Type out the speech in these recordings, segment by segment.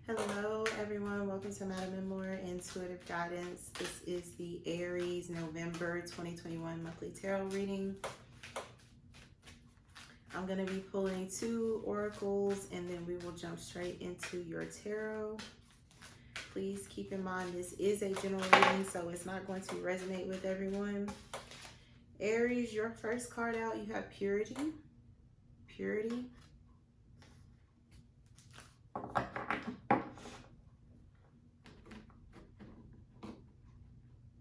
Hello everyone, welcome to MadamMemoir Intuitive Guidance. This is the Aries November 2021 monthly tarot reading. I'm going to be pulling 2 oracles and then we will jump straight into your tarot. Please keep in mind this is a general reading, so it's not going to resonate with everyone. Aries, your first card out, you have Purity. Purity.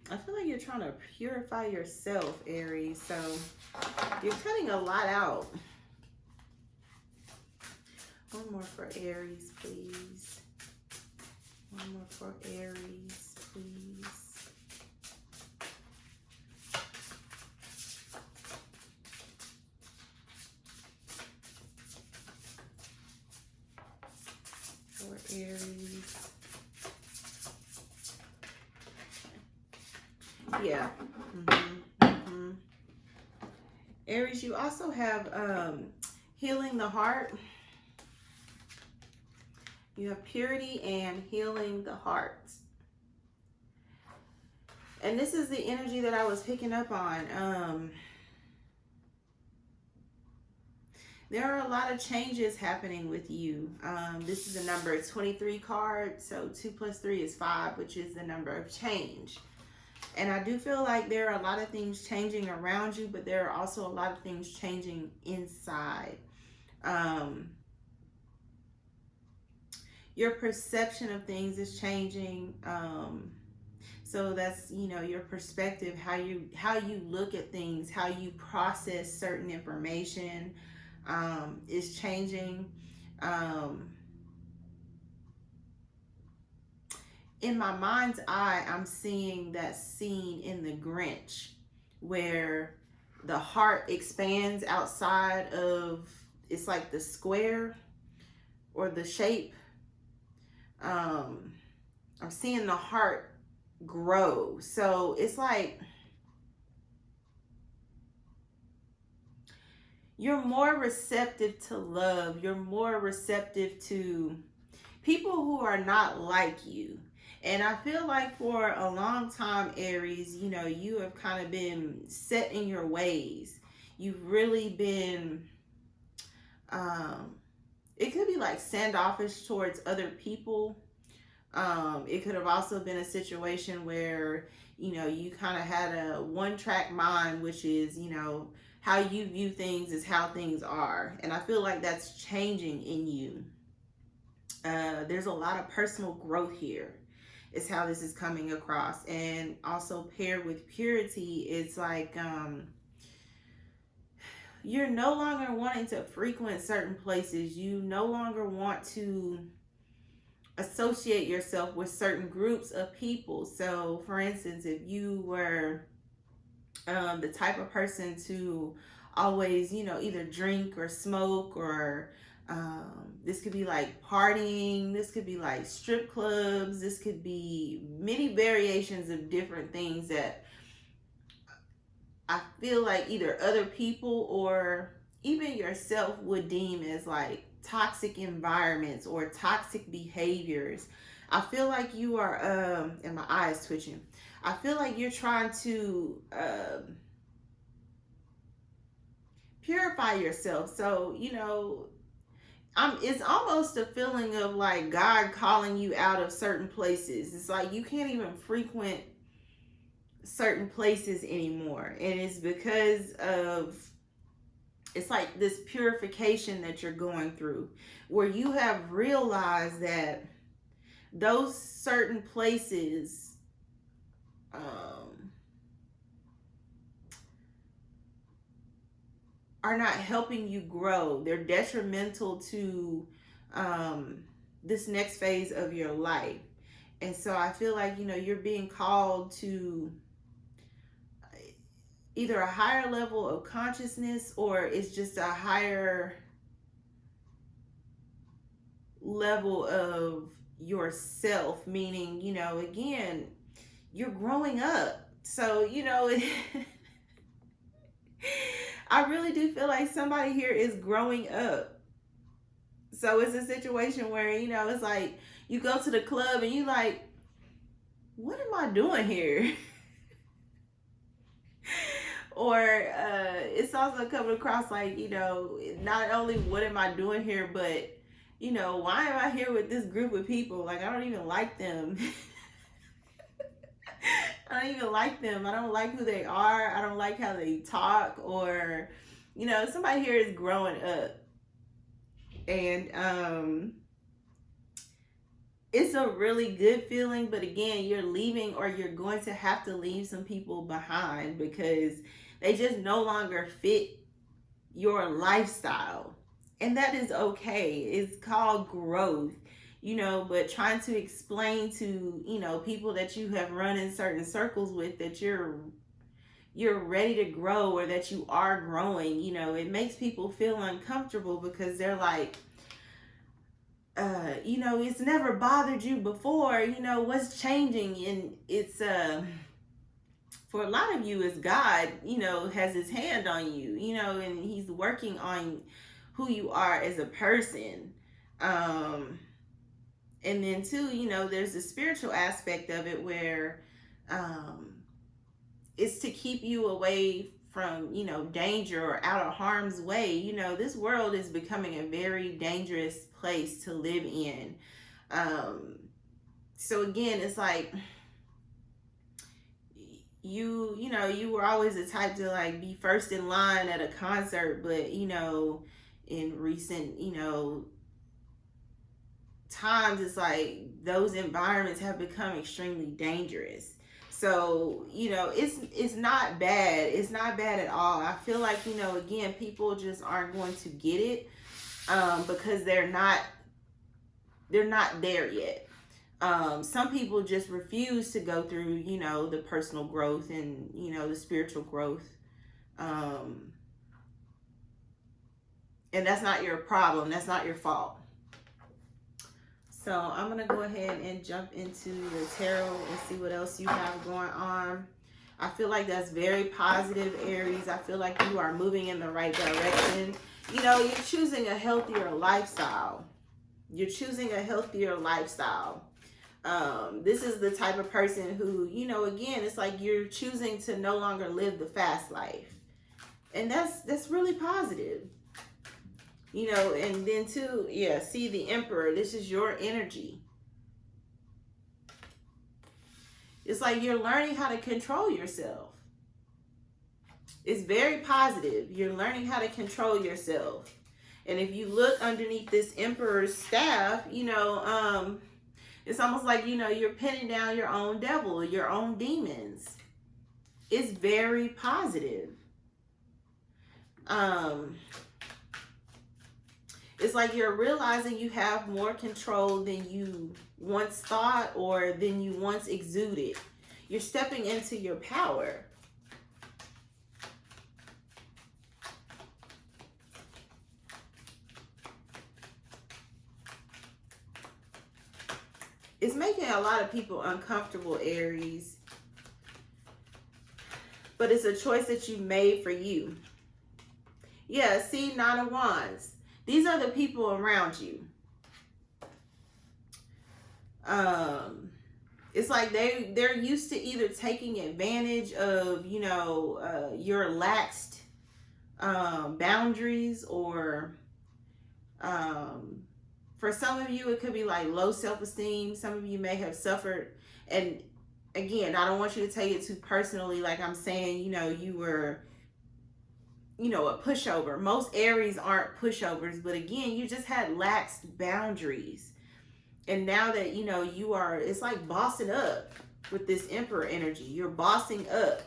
I feel like you're trying to purify yourself, Aries. So you're cutting a lot out. One more for Aries, please. One more for Aries, please. For Aries. Yeah. Aries, you also have healing the heart. You have purity and healing the heart. And this is the energy that I was picking up on. There are a lot of changes happening with you. This is the number 23 card. So 2 plus 3 is 5, which is the number of change. And I do feel like there are a lot of things changing around you, but there are also a lot of things changing inside. Your perception of things is changing. So that's, you know, your perspective, how you look at things, how you process certain information is changing. In my mind's eye, I'm seeing that scene in The Grinch where the heart expands outside of, it's like the square or the shape. I'm seeing the heart grow. So it's like you're more receptive to love. You're more receptive to people who are not like you. And I feel like for a long time, Aries, you know, you have kind of been set in your ways. You've really been, it could be like standoffish towards other people. It could have also been a situation where, you know, you kind of had a one-track mind, which is, you know, how you view things is how things are. And I feel like that's changing in you. There's a lot of personal growth here. Is how this is coming across. And also paired with purity, it's like you're no longer wanting to frequent certain places. You no longer want to associate yourself with certain groups of people. So for instance, if you were the type of person to always, you know, either drink or smoke, or this could be like partying, this could be like strip clubs, this could be many variations of different things that I feel like either other people or even yourself would deem as like toxic environments or toxic behaviors. I feel like you are, and my eyes twitching, I feel like you're trying to purify yourself. So, you know, it's almost a feeling of like God calling you out of certain places. It's like you can't even frequent certain places anymore. And it's because of, it's like this purification that you're going through, where you have realized that those certain places are not helping you grow. They're detrimental to this next phase of your life. And so I feel like, you know, you're being called to either a higher level of consciousness, or it's just a higher level of yourself, meaning, you know, again, you're growing up. So, you know, I really do feel like somebody here is growing up. So it's a situation where, it's like you go to the club and you like, what am I doing here? Or it's also coming across like, not only what am I doing here, but, why am I here with this group of people? Like, I don't even like them. I don't even like them. I don't like who they are. I don't like how they talk. Or, somebody here is growing up. And it's a really good feeling, but again, you're leaving, or you're going to have to leave some people behind because they just no longer fit your lifestyle. And that is okay. It's called growth, but trying to explain to, people that you have run in certain circles with that you're ready to grow, or that you are growing, it makes people feel uncomfortable because they're like, it's never bothered you before, what's changing? And it's for a lot of you, is God, has his hand on you, and he's working on who you are as a person. And then too, there's the spiritual aspect of it where it's to keep you away from, danger or out of harm's way. This world is becoming a very dangerous place to live in. So again, it's like you were always the type to like be first in line at a concert, but in recent, times, it's like those environments have become extremely dangerous. So it's not bad. It's not bad at all. I feel like again, people just aren't going to get it because they're not there yet. Some people just refuse to go through the personal growth and the spiritual growth, and that's not your problem. That's not your fault. So I'm going to go ahead and jump into the tarot and see what else you have going on. I feel like that's very positive, Aries. I feel like you are moving in the right direction. You're choosing a healthier lifestyle. You're choosing a healthier lifestyle. This is the type of person who, again, it's like you're choosing to no longer live the fast life. And that's really positive. And then too, yeah, see the Emperor. This is your energy. It's like you're learning how to control yourself. It's very positive. You're learning how to control yourself. And if you look underneath this Emperor's staff, it's almost like, you're pinning down your own devil, your own demons. It's very positive. It's like you're realizing you have more control than you once thought or than you once exuded. You're stepping into your power. It's making a lot of people uncomfortable, Aries. But it's a choice that you made for you. Yeah, see, Nine of Wands. These are the people around you. It's like they're used to either taking advantage of, your laxed boundaries, or for some of you, it could be like low self-esteem. Some of you may have suffered. And again, I don't want you to take it too personally. Like I'm saying, you were a pushover. Most Aries aren't pushovers, but again, you just had laxed boundaries. And now that, you are, it's like bossing up with this Emperor energy. You're bossing up.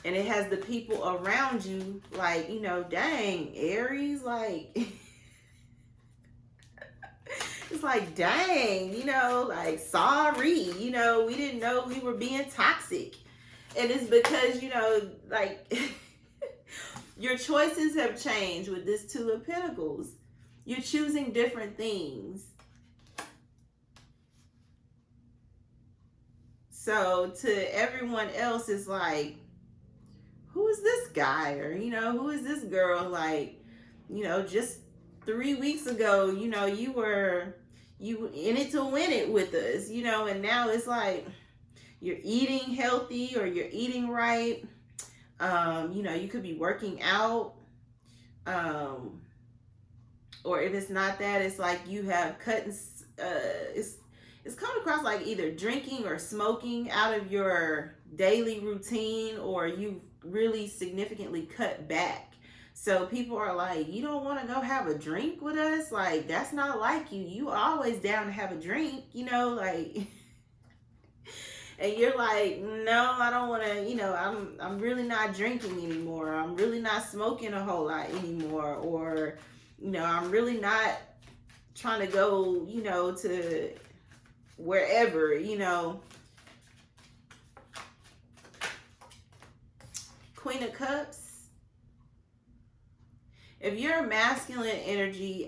And it has the people around you like, dang, Aries, like, it's like, dang, like, sorry, we didn't know we were being toxic. And it's because, like, your choices have changed with this Two of Pentacles. You're choosing different things. So to everyone else, it's like, who is this guy? Or, who is this girl? Like, just 3 weeks ago, you in it to win it with us, and now it's like you're eating healthy or you're eating right. You could be working out. Um, or if it's not that, it's like you have cut and it's come across like either drinking or smoking out of your daily routine, or you really significantly cut back. So people are like, you don't want to go have a drink with us? Like, that's not like you. You always down to have a drink, like and you're like, no, I don't want to, I'm really not drinking anymore. I'm really not smoking a whole lot anymore. Or, I'm really not trying to go, to wherever, Queen of Cups. If you're a masculine energy,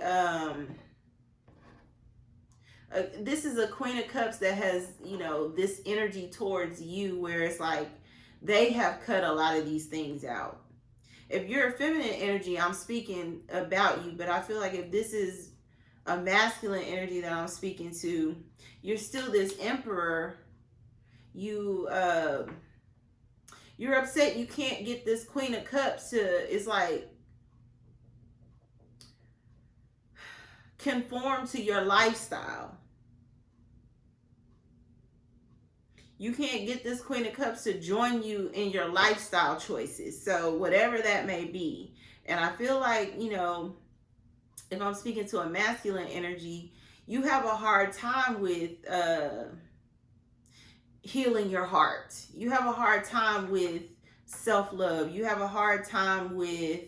this is a Queen of Cups that has, this energy towards you where it's like they have cut a lot of these things out. If you're a feminine energy, I'm speaking about you, but I feel like if this is a masculine energy that I'm speaking to, you're still this emperor. You're upset you can't get this Queen of Cups to, it's like, conform to your lifestyle. You can't get this Queen of Cups to join you in your lifestyle choices. So whatever that may be. And I feel like, if I'm speaking to a masculine energy, you have a hard time with healing your heart. You have a hard time with self-love. You have a hard time with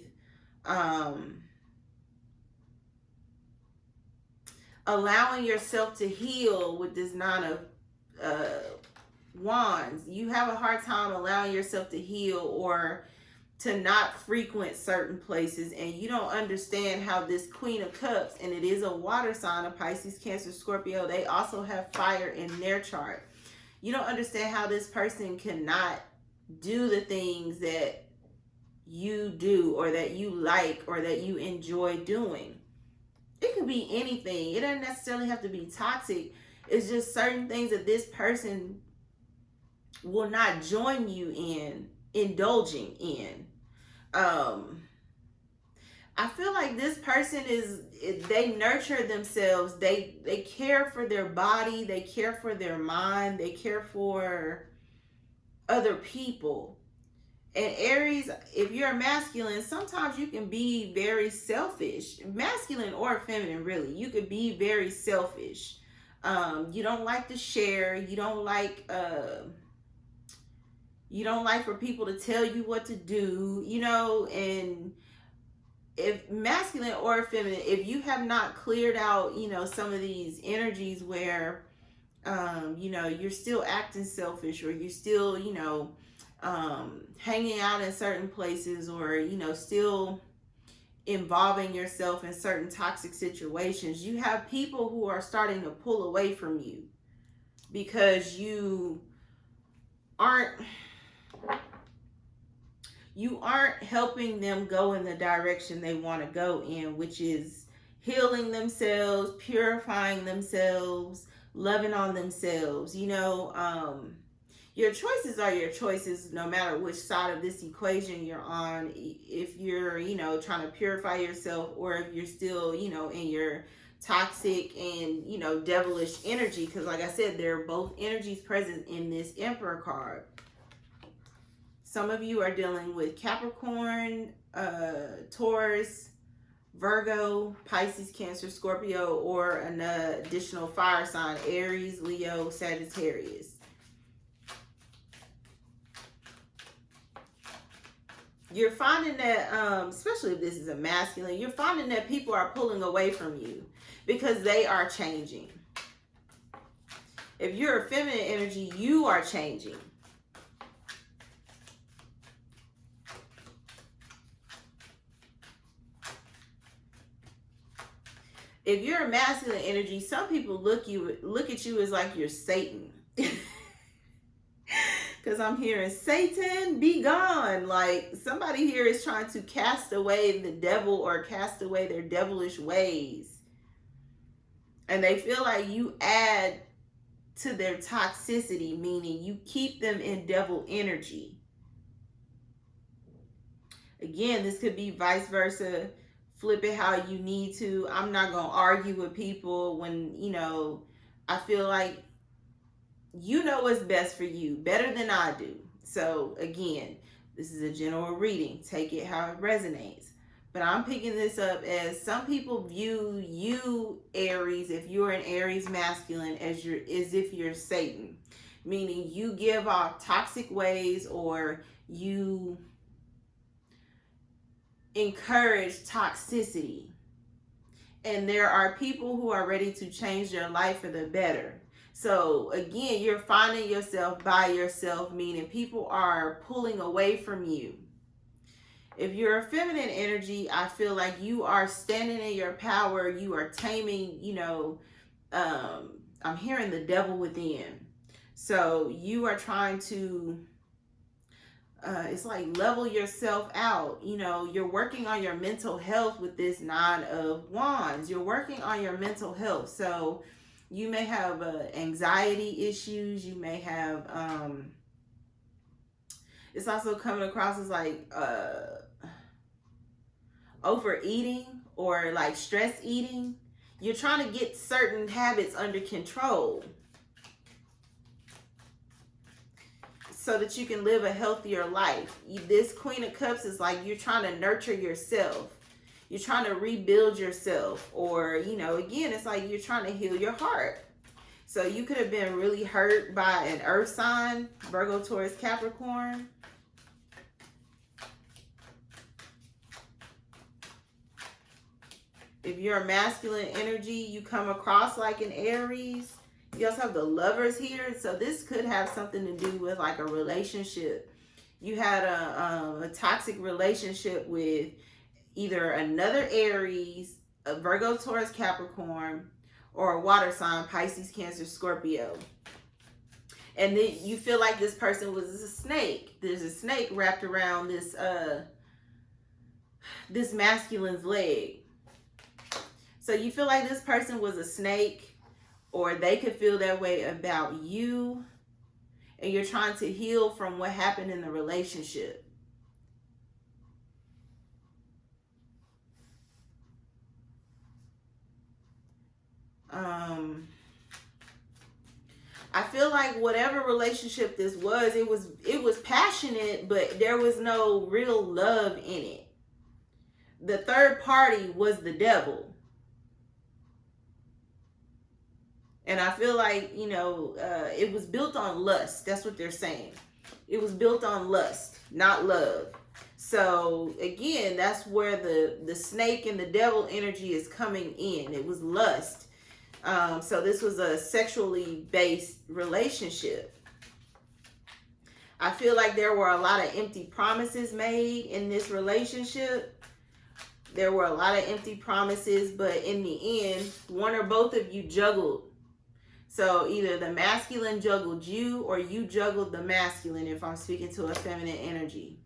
allowing yourself to heal with this Nine of Wands. You have a hard time allowing yourself to heal or to not frequent certain places, and you don't understand how this Queen of Cups, and it is a water sign, of Pisces, Cancer, Scorpio, they also have fire in their chart. You don't understand how this person cannot do the things that you do or that you like or that you enjoy doing. It could be anything. It doesn't necessarily have to be toxic. It's just certain things that this person will not join you in indulging in. I feel like this person they nurture themselves. They care for their body. They care for their mind. They care for other people. And Aries, if you're a masculine, sometimes you can be very selfish. Masculine or feminine, really. You could be very selfish. You don't like to share. You don't like for people to tell you what to do, and if masculine or feminine, if you have not cleared out, some of these energies where, you're still acting selfish, or you're still, hanging out in certain places, or, still involving yourself in certain toxic situations, you have people who are starting to pull away from you because you aren't helping them go in the direction they want to go in, which is healing themselves, purifying themselves, loving on themselves. Your choices are your choices no matter which side of this equation you're on. If you're, trying to purify yourself, or if you're still, in your toxic and, devilish energy. Because like I said, there are both energies present in this Emperor card. Some of you are dealing with Capricorn, Taurus, Virgo, Pisces, Cancer, Scorpio, or an additional fire sign, Aries, Leo, Sagittarius. You're finding that, especially if this is a masculine, you're finding that people are pulling away from you because they are changing. If you're a feminine energy, you are changing. If you're a masculine energy, some people look at you as like you're Satan. Because Because I'm hearing Satan be gone. Like somebody here is trying to cast away the devil or cast away their devilish ways. And they feel like you add to their toxicity, meaning you keep them in devil energy. Again, this could be vice versa. Flip it how you need to. I'm not going to argue with people when, you know, I feel like you know what's best for you better than I do. So again, this is a general reading. Take it how it resonates. But I'm picking this up as some people view you, Aries, if you're an Aries masculine, as if you're Satan. Meaning you give off toxic ways, or you encourage toxicity. And there are people who are ready to change their life for the better. So again, you're finding yourself by yourself, meaning people are pulling away from you. If you're a feminine energy, I feel like you are standing in your power. You are taming, you know, I'm hearing the devil within. So you are trying to, it's like level yourself out. You know, you're working on your mental health with this Nine of Wands. You're working on your mental health. So you may have anxiety issues. You may have, it's also coming across as like overeating or like stress eating. You're trying to get certain habits under control so that you can live a healthier life. This Queen of Cups is like you're trying to nurture yourself. You're trying to rebuild yourself. Or, you know, again, it's like you're trying to heal your heart. So you could have been really hurt by an earth sign, Virgo, Taurus, Capricorn. If you're a masculine energy, you come across like an Aries. You also have the Lovers here. So this could have something to do with like a relationship. You had a toxic relationship with either another Aries, a Virgo, Taurus, Capricorn, or a water sign, Pisces, Cancer, Scorpio. And then you feel like this person was a snake. There's a snake wrapped around this this masculine's leg. So you feel like this person was a snake, or they could feel that way about you, and you're trying to heal from what happened in the relationship. I feel like whatever relationship this was, it was passionate, but there was no real love in it. The third party was the devil. And I feel like, you know, it was built on lust. That's what they're saying. It was built on lust, not love. So, again, that's where the snake and the devil energy is coming in. It was lust. So this was a sexually based relationship. I feel like there were a lot of empty promises made in this relationship. There were a lot of empty promises, but in the end, one or both of you juggled. So either the masculine juggled you, or you juggled the masculine, if I'm speaking to a feminine energy.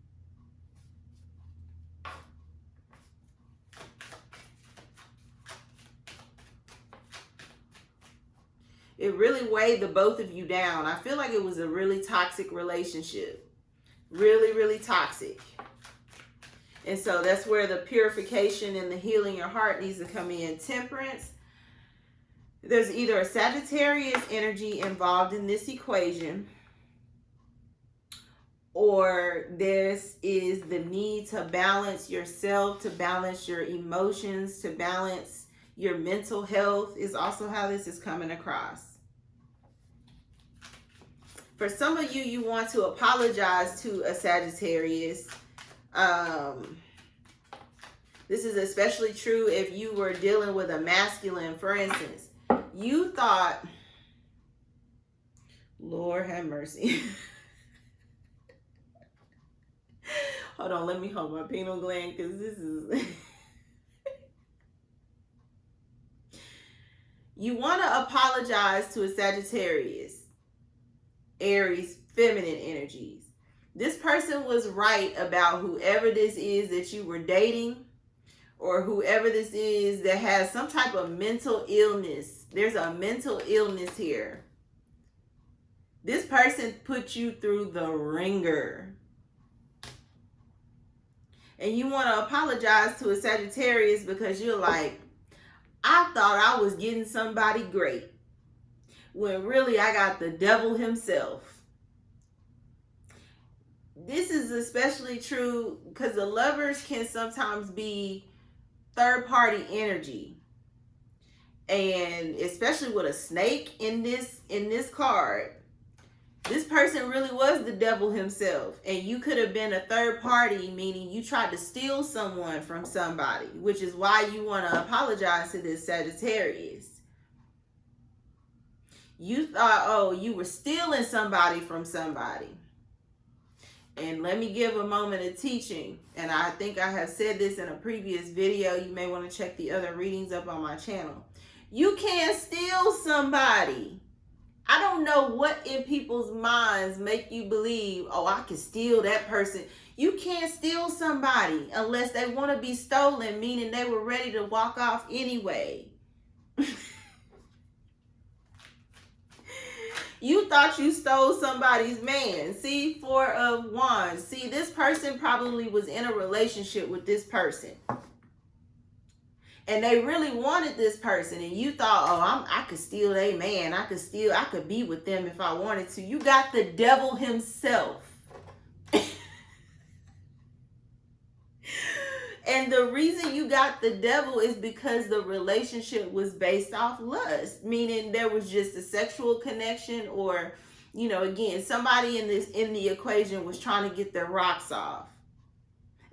It really weighed the both of you down. I feel like it was a really toxic relationship. Really, really toxic. And so that's where the purification and the healing your heart needs to come in. Temperance. There's either a Sagittarius energy involved in this equation, or this is the need to balance yourself, to balance your emotions, to balance your mental health is also how this is coming across. For some of you, you want to apologize to a Sagittarius. This is especially true if you were dealing with a masculine, for instance. You thought, Lord have mercy. Hold on, let me hold my pineal gland, because this is... You want to apologize to a Sagittarius, Aries, feminine energies. This person was right about whoever this is that you were dating, or whoever this is that has some type of mental illness. There's a mental illness here. This person put you through the ringer. And you want to apologize to a Sagittarius because you're like, I thought I was getting somebody great, when really I got the devil himself. This is especially true because the Lovers can sometimes be third-party energy. And especially with a snake in this card, this person really was the devil himself. And you could have been a third party, meaning you tried to steal someone from somebody, which is why you want to apologize to this Sagittarius. You thought, oh, you were stealing somebody from somebody. And let me give a moment of teaching. And I think I have said this in a previous video. You may want to check the other readings up on my channel. You can't steal somebody. I don't know what in people's minds make you believe, oh, I can steal that person. You can't steal somebody unless they want to be stolen, meaning they were ready to walk off anyway. You thought you stole somebody's man. See, 4 of Wands. See, this person probably was in a relationship with this person. And they really wanted this person. And you thought, oh, I could steal their man. I could be with them if I wanted to. You got the devil himself. And the reason you got the devil is because the relationship was based off lust, meaning there was just a sexual connection, or, you know, again, somebody in the equation was trying to get their rocks off.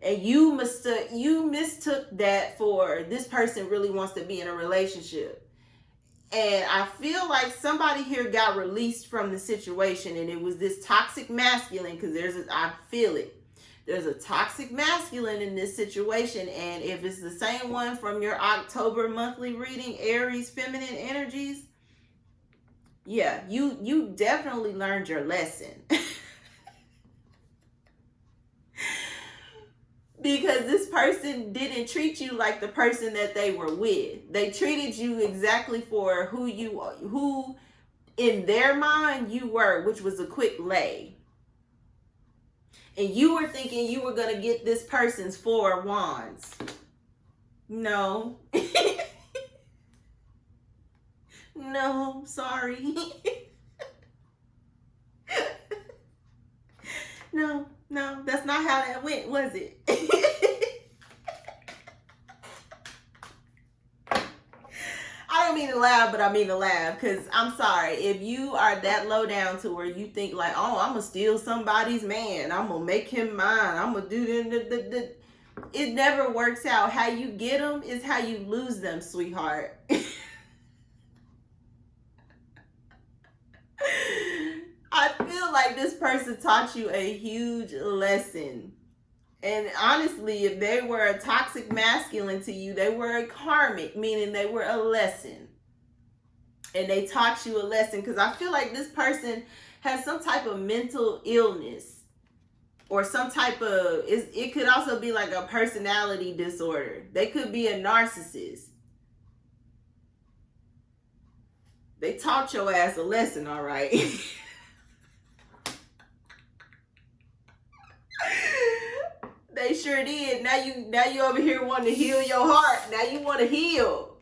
And you mistook that for this person really wants to be in a relationship. And I feel like somebody here got released from the situation, and it was this toxic masculine, because I feel it. There's a toxic masculine in this situation. And if it's the same one from your October monthly reading, Aries feminine energies, yeah, you definitely learned your lesson. Because this person didn't treat you like the person that they were with. They treated you exactly for who in their mind you were, which was a quick lay. And you were thinking you were going to get this person's 4 of Wands. No. No, sorry. No, that's not how that went, was it? I don't mean to laugh, but I mean to laugh, because I'm sorry. If you are that low down to where you think like, oh, I'm going to steal somebody's man, I'm going to make him mine, I'm going to do this, it never works out. How you get them is how you lose them, sweetheart. I feel like this person taught you a huge lesson. And honestly, if they were a toxic masculine to you, they were a karmic, meaning they were a lesson. And they taught you a lesson, because I feel like this person has some type of mental illness, or some type of, it could also be like a personality disorder. They could be a narcissist. They taught your ass a lesson, all right? They sure did. Now you over here wanting to heal your heart. Now you want to heal.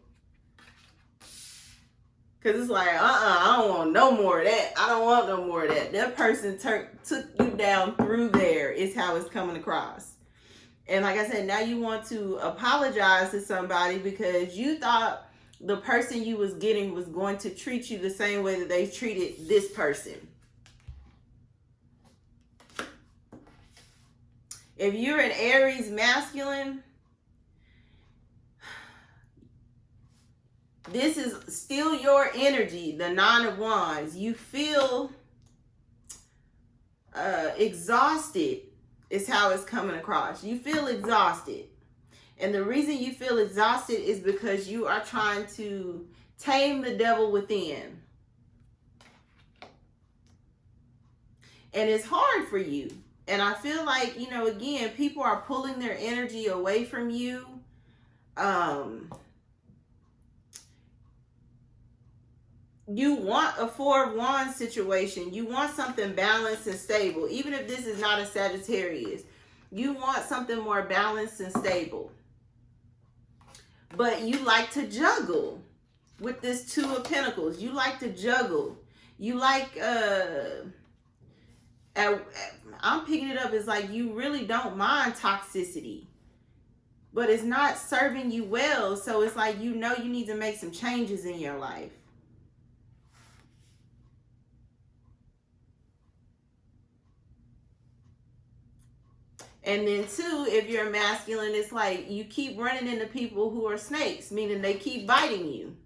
Because it's like, I don't want no more of that. I don't want no more of that. That person took you down through there is how it's coming across. And like I said, now you want to apologize to somebody because you thought the person you was getting was going to treat you the same way that they treated this person. If you're an Aries masculine, this is still your energy, the 9 of Wands. You feel exhausted is how it's coming across. You feel exhausted. And the reason you feel exhausted is because you are trying to tame the devil within. And it's hard for you. And I feel like, you know, again, people are pulling their energy away from you. You want a Four of Wands situation. You want something balanced and stable. Even if this is not a Sagittarius, you want something more balanced and stable. But you like to juggle with this Two of Pentacles. You like to juggle. You like, I'm picking it up as like you really don't mind toxicity. But it's not serving you well. So it's like, you know, you need to make some changes in your life. And then two, if you're masculine, it's like you keep running into people who are snakes, meaning they keep biting you.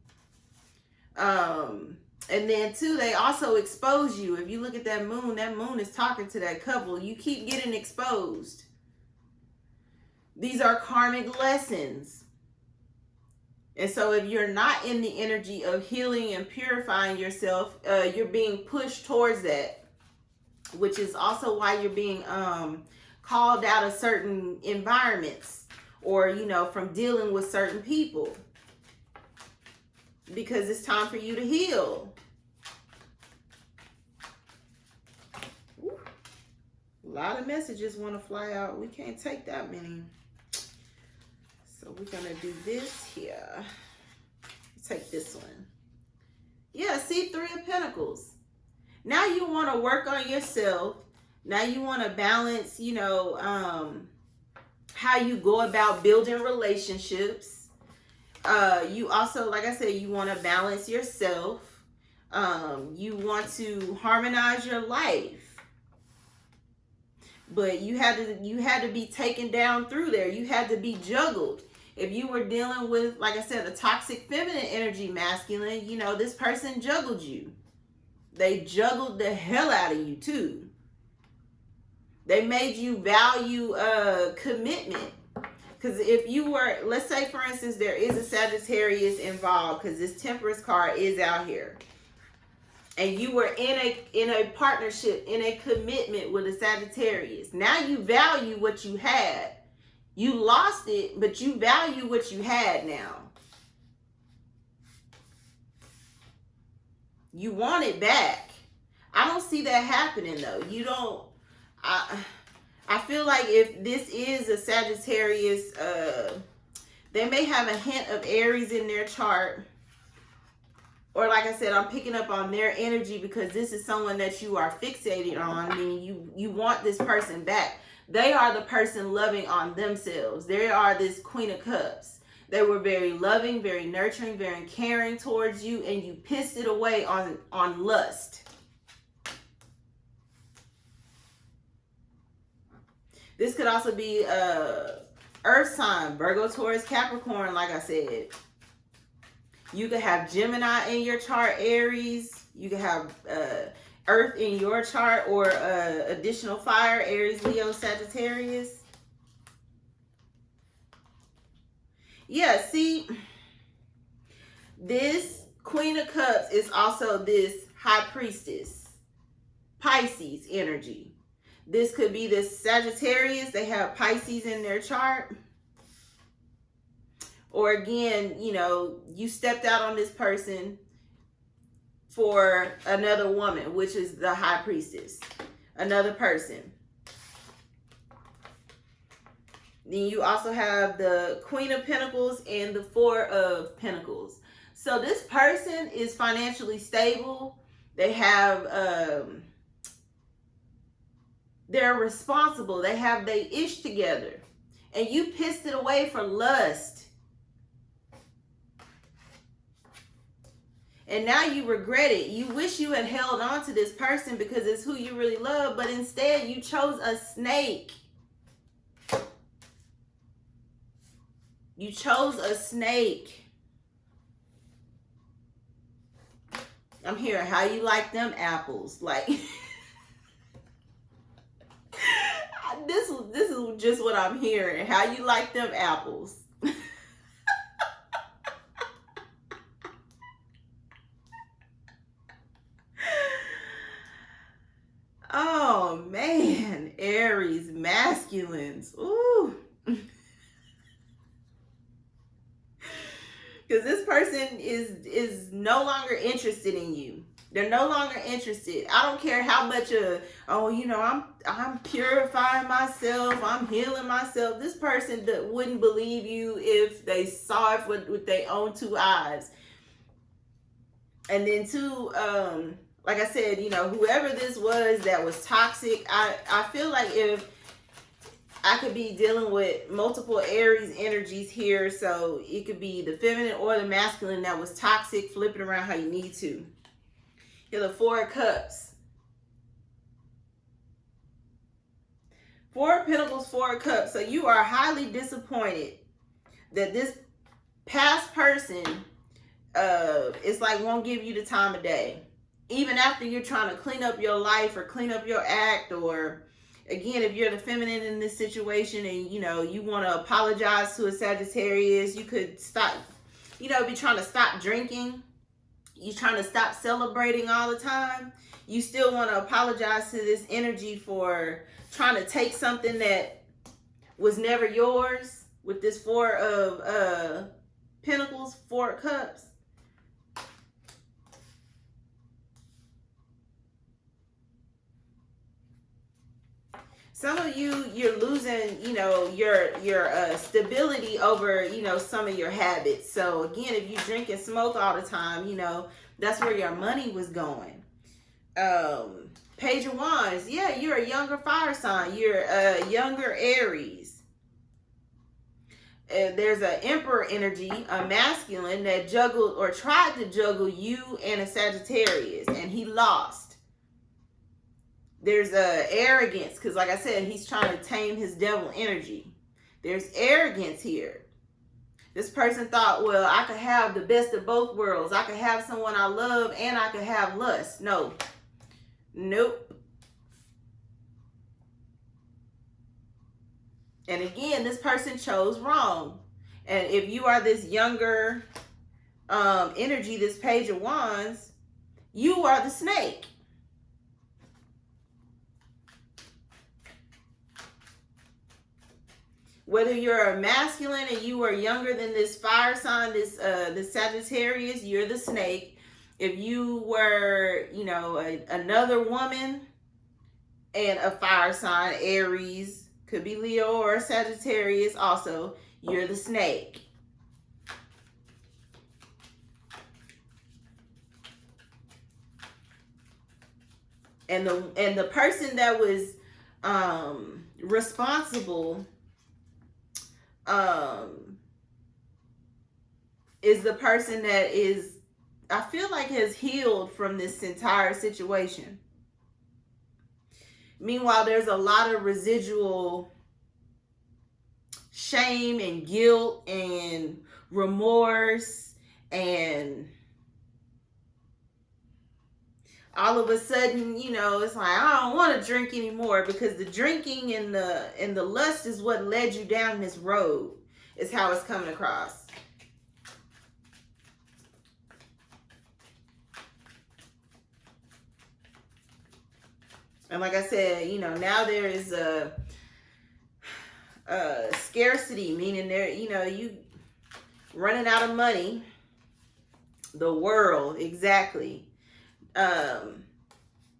And then two, they also expose you. If you look at that moon is talking to that couple. You keep getting exposed. These are karmic lessons. And so if you're not in the energy of healing and purifying yourself, you're being pushed towards that, which is also why you're being called out of certain environments, or, you know, from dealing with certain people, because it's time for you to heal. Ooh, a lot of messages want to fly out. We can't take that many. So we're going to do this here. Take this one. Yeah, see, Three of Pentacles. Now you want to work on yourself. Now you want to balance, you know, how you go about building relationships. You also, like I said, you want to balance yourself. You want to harmonize your life. But you had to be taken down through there. You had to be juggled. If you were dealing with, like I said, a toxic feminine energy masculine, you know, this person juggled you. They juggled the hell out of you too. They made you value commitment. Because if you were, let's say for instance, there is a Sagittarius involved, because this Temperance card is out here. And you were in a partnership, in a commitment with a Sagittarius. Now you value what you had. You lost it, but you value what you had now. You want it back. I don't see that happening though. You don't. I feel like if this is a Sagittarius, they may have a hint of Aries in their chart. Or like I said, I'm picking up on their energy because this is someone that you are fixated on. I mean, you want this person back. They are the person loving on themselves. They are this Queen of Cups. They were very loving, very nurturing, very caring towards you, and you pissed it away on lust. This could also be Earth sign, Virgo, Taurus, Capricorn, like I said. You could have Gemini in your chart, Aries. You could have Earth in your chart, or additional fire, Aries, Leo, Sagittarius. Yeah, see, this Queen of Cups is also this High Priestess, Pisces energy. This could be this Sagittarius. They have Pisces in their chart. Or again, you know, you stepped out on this person for another woman, which is the High Priestess. Another person. Then you also have the Queen of Pentacles and the Four of Pentacles. So this person is financially stable. They have... they're responsible. They have their ish together. And you pissed it away for lust. And now you regret it. You wish you had held on to this person because it's who you really love. But instead you chose a snake. You chose a snake. I'm hearing how you like them apples. Like... This is just what I'm hearing. How you like them apples. Oh person is no longer interested in you. They're no longer interested. I don't care how much I'm purifying myself, I'm healing myself. This person that wouldn't believe you if they saw it with their own two eyes. And then two, like I said, whoever this was that was toxic, I feel like if I could be dealing with multiple Aries energies here, so it could be the feminine or the masculine that was toxic. Flip it around how you need to. You're the Four of Cups. Four of Pentacles, Four of Cups. So you are highly disappointed that this past person it's like won't give you the time of day. Even after you're trying to clean up your life or clean up your act, or again, if you're the feminine in this situation and you want to apologize to a Sagittarius, you could stop, be trying to stop drinking. You're trying to stop celebrating all the time. You still want to apologize to this energy for trying to take something that was never yours with this Four of Pentacles, Four of Cups. Some of you're losing, your stability over, some of your habits. So again, if you drink and smoke all the time, that's where your money was going. Page of Wands. Yeah, you're a younger fire sign. You're a younger Aries. There's an Emperor energy, a masculine that juggled or tried to juggle you and a Sagittarius, and he lost. There's arrogance, because like I said, he's trying to tame his devil energy. There's arrogance here. This person thought, well, I could have the best of both worlds. I could have someone I love and I could have lust. No. Nope. And again, this person chose wrong. And if you are this younger energy, this Page of Wands, you are the snake. Whether you're a masculine and you are younger than this fire sign, this Sagittarius, you're the snake. If you were, another woman and a fire sign, Aries, could be Leo or Sagittarius also, you're the snake. And the person that was responsible is the person that is, I feel like, has healed from this entire situation. Meanwhile, there's a lot of residual shame and guilt and remorse, and all of a sudden, it's like, I don't want to drink anymore, because the drinking and the lust is what led you down this road, is how it's coming across. And like I said, now there is a scarcity, meaning there, you running out of money. The world, exactly.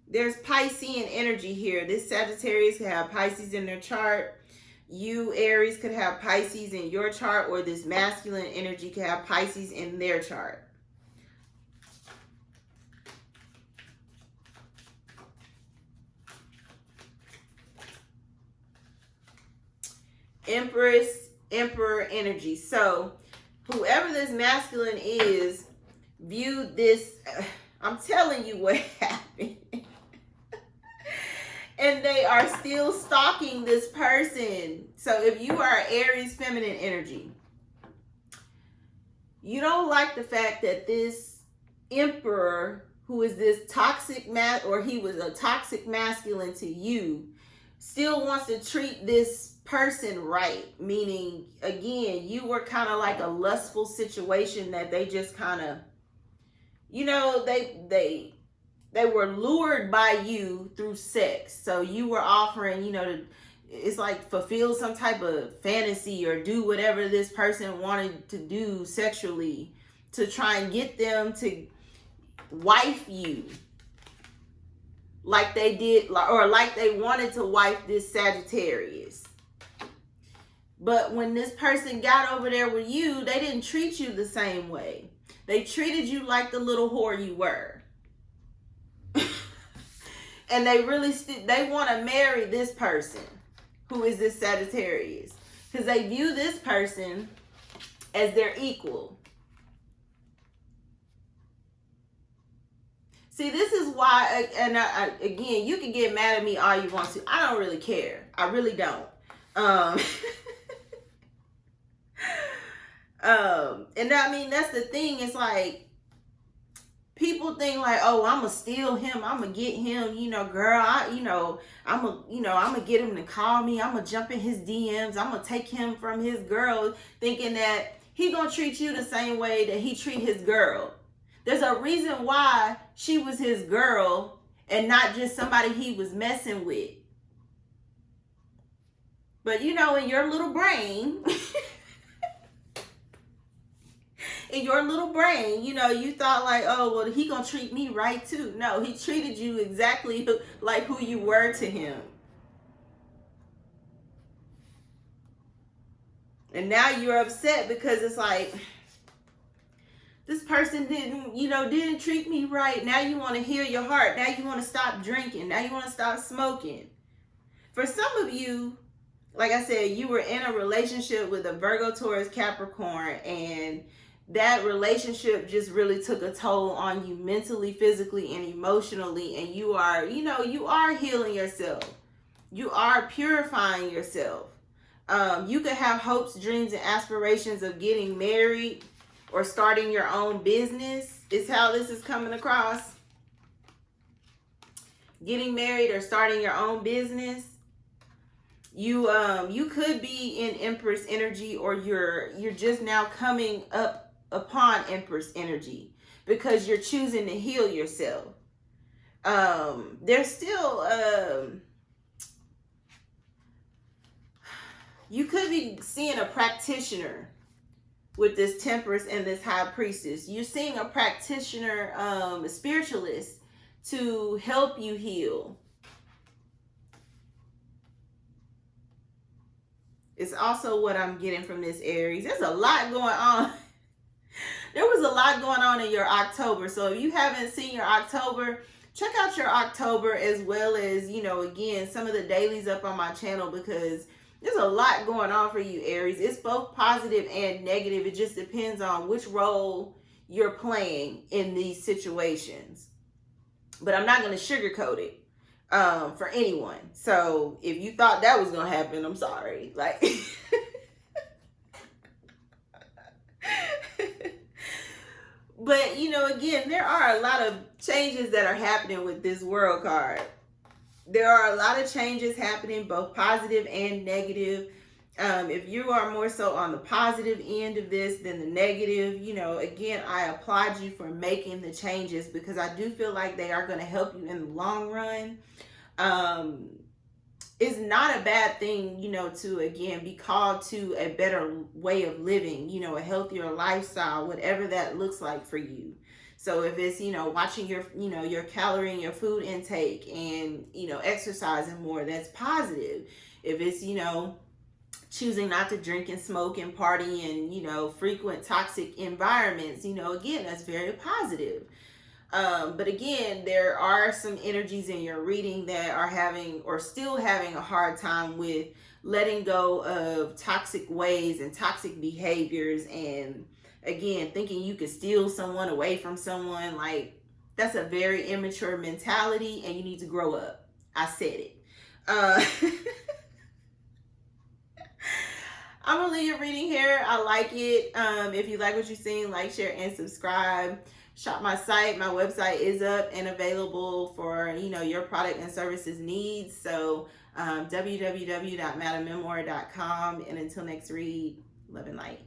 There's Piscean energy here. This Sagittarius could have Pisces in their chart. You, Aries, could have Pisces in your chart, or this masculine energy could have Pisces in their chart. Empress, Emperor energy. So whoever this masculine is viewed this, I'm telling you what happened. And they are still stalking this person. So if you are Aries feminine energy, you don't like the fact that this emperor, who is this toxic or he was a toxic masculine to you, still wants to treat this person right. Meaning, again, you were kind of like a lustful situation that they just kind of, they were lured by you through sex. So you were offering, it's like fulfill some type of fantasy or do whatever this person wanted to do sexually to try and get them to wife you like they did, or like they wanted to wife this Sagittarius. But when this person got over there with you, they didn't treat you the same way. They treated you like the little whore you were. And they really they want to marry this person who is this Sagittarius, because they view this person as their equal. See, this is why, and again, you can get mad at me all you want to. I don't really care. I really don't. And I mean, that's the thing. It's like, people think like, oh, I'm gonna steal him. I'm gonna get him, girl. I'm gonna get him to call me. I'm gonna jump in his DMs. I'm gonna take him from his girl, thinking that he gonna treat you the same way that he treat his girl. There's a reason why she was his girl and not just somebody he was messing with. But in your little brain, you thought like, oh, well, he gonna treat me right too. No, he treated you exactly like who you were to him. And now you're upset because it's like, this person didn't treat me right. Now you want to heal your heart. Now you want to stop drinking. Now you want to stop smoking. For some of you, like I said, you were in a relationship with a Virgo, Taurus, Capricorn, and that relationship just really took a toll on you mentally, physically, and emotionally. And you are healing yourself. You are purifying yourself. You could have hopes, dreams, and aspirations of getting married or starting your own business, is how this is coming across. Getting married or starting your own business. You could be in Empress energy, or you're just now coming up upon Empress energy because you're choosing to heal yourself. There's still you could be seeing a practitioner with this Temperance and this High Priestess. You're seeing a practitioner, a spiritualist, to help you heal. It's also what I'm getting from this Aries. There's a lot going on. There was a lot going on in your October. So if you haven't seen your October, check out your October, as well as, again, some of the dailies up on my channel, because there's a lot going on for you, Aries. It's both positive and negative. It just depends on which role you're playing in these situations. But I'm not going to sugarcoat it for anyone. So if you thought that was going to happen, I'm sorry. Like, but, again, there are a lot of changes that are happening with this World card. There are a lot of changes happening, both positive and negative. If you are more so on the positive end of this than the negative, again, I applaud you for making the changes, because I do feel like they are going to help you in the long run. It's not a bad thing, to, again, be called to a better way of living, a healthier lifestyle, whatever that looks like for you. So if it's, watching your, your calorie and your food intake, and, exercising more, that's positive. If it's, choosing not to drink and smoke and party and, frequent toxic environments, again, that's very positive. But again, there are some energies in your reading that are having, or still having, a hard time with letting go of toxic ways and toxic behaviors, and again, thinking you could steal someone away from someone. Like, that's a very immature mentality, and you need to grow up. I said it. I'm gonna leave your reading here. I like it. If you like what you've seen, like, share, and subscribe. Shop my site. My website is up and available for, your product and services needs. So www.MadamMemoir.com. And until next read, love and light.